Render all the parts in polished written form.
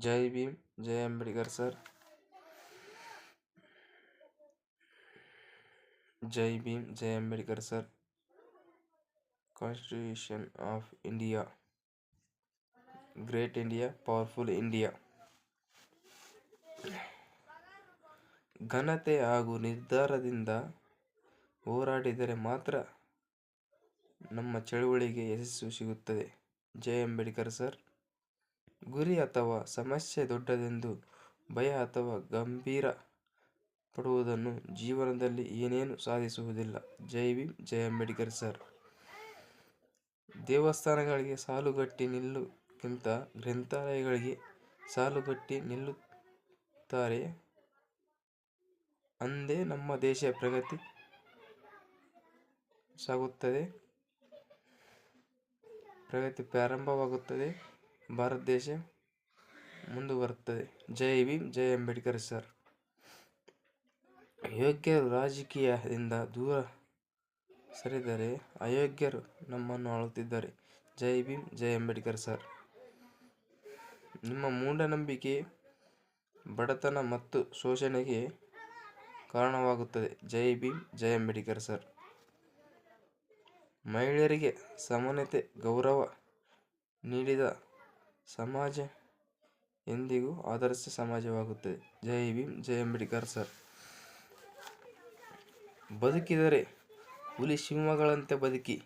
जय भीम, जय अंबेडकर सर। जय भीम, जय Ambedkar sir. Constitution of India, great India, powerful India. ಘನತೆ ಹಾಗೂ ನಿರ್ಧಾರದಿಂದ ಹೋರಾಡಿದರೆ ಮಾತ್ರ ನಮ್ಮ ಚಳುವಳಿಗೆ ಯಶಸ್ಸು ಸಿಗುತ್ತದೆ. ಜೈ ಅಂಬೇಡ್ಕರ್ ಸರ್. ಗುರಿ ಅಥವಾ ಸಮಸ್ಯೆ ದೊಡ್ಡದೆಂದು ಭಯ ಅಥವಾ ಗಂಭೀರ ಪಡುವುದನ್ನು ಜೀವನದಲ್ಲಿ ಏನೇನು ಸಾಧಿಸುವುದಿಲ್ಲ. ಜೈ ಭೀಮ್, ಜೈ ಅಂಬೇಡ್ಕರ್ ಸರ್. ದೇವಸ್ಥಾನಗಳಿಗೆ ಸಾಲುಗಟ್ಟಿ ನಿಲ್ಲುಕ್ಕಿಂತ ಗ್ರಂಥಾಲಯಗಳಿಗೆ ಸಾಲುಗಟ್ಟಿ ನಿಲ್ಲುತ್ತಾರೆ. ಅಂದೇ ನಮ್ಮ ದೇಶ ಪ್ರಗತಿ ಸಾಗುತ್ತದೆ, ಪ್ರಗತಿ ಪ್ರಾರಂಭವಾಗುತ್ತದೆ, ಭಾರತ ದೇಶ ಮುಂದುವರುತ್ತದೆ. ಜೈ ಭೀಮ್, ಜೈ ಅಂಬೇಡ್ಕರ್ ಸರ್. ಯೋಗ್ಯರು ರಾಜಕೀಯದಿಂದ ದೂರ ಸರಿದರೆ ಅಯೋಗ್ಯರು ನಮ್ಮನ್ನು ಆಳುತ್ತಿದ್ದಾರೆ. ಜೈ ಭೀಮ್, ಜೈ ಅಂಬೇಡ್ಕರ್ ಸರ್. ನಿಮ್ಮ ಮೂಢನಂಬಿಕೆ ಬಡತನ ಮತ್ತು ಶೋಷಣೆಗೆ ಕಾರಣವಾಗುತ್ತದೆ. ಜೈ ಭೀಮ್, ಜೈ ಅಂಬೇಡ್ಕರ್ ಸರ್. ಮಹಿಳೆಯರಿಗೆ ಸಮಾನತೆ ಗೌರವ ನೀಡಿದ ಸಮಾಜ ಎಂದಿಗೂ ಆದರ್ಶ ಸಮಾಜವಾಗುತ್ತದೆ. ಜೈ ಭೀಮ್, ಜೈ ಅಂಬೇಡ್ಕರ್ ಸರ್. ಬದುಕಿದರೆ ಹುಲಿ ಸಿಂಹಗಳಂತೆ ಬದುಕಿ,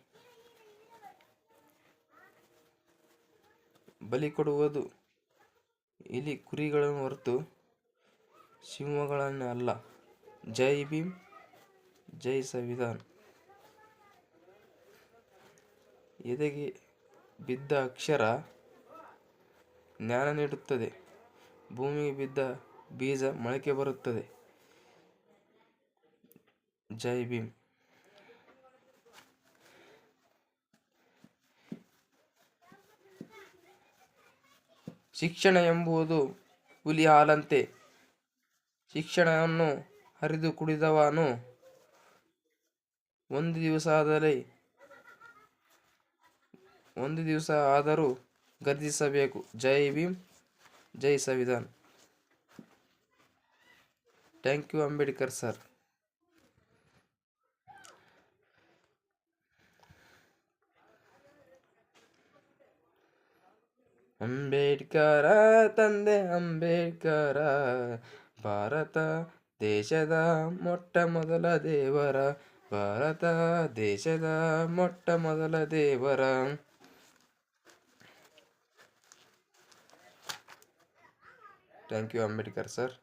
ಬಲಿ ಕೊಡುವುದು ಇಲಿ ಕುರಿಗಳನ್ನು ಹೊರತು ಸಿಂಹಗಳನ್ನೇ ಅಲ್ಲ. ಜೈ ಭೀಮ್, ಜೈ ಸಂವಿಧಾನ. ಎದೆಗೆ ಬಿದ್ದ ಅಕ್ಷರ ಜ್ಞಾನ ನೀಡುತ್ತದೆ, ಭೂಮಿಗೆ ಬಿದ್ದ ಬೀಜ ಮೊಳಕೆ ಬರುತ್ತದೆ. ಜೈ ಭೀಮ್. ಶಿಕ್ಷಣ ಎಂಬುದು ಹುಲಿ ಹಾಲಂತೆ. ಶಿಕ್ಷಣವನ್ನು ಹರಿದು ಕುಡಿದವನು ಒಂದು ದಿವಸ ಆದರೂ ಗರ್ಜಿಸಬೇಕು. ಜೈ ಭೀಮ್, ಜೈ ಸಂವಿಧಾನ. Thank you Ambedkar sir. ಅಂಬೇಡ್ಕರ ತಂದೆ ಅಂಬೇಡ್ಕರ, ಭಾರತ ದೇಶದ ಮೊಟ್ಟ ಮೊದಲ ದೇವರ, ಭಾರತ ದೇಶದ ಮೊಟ್ಟ ಮೊದಲ ದೇವರ. Thank you Ambedkar sir.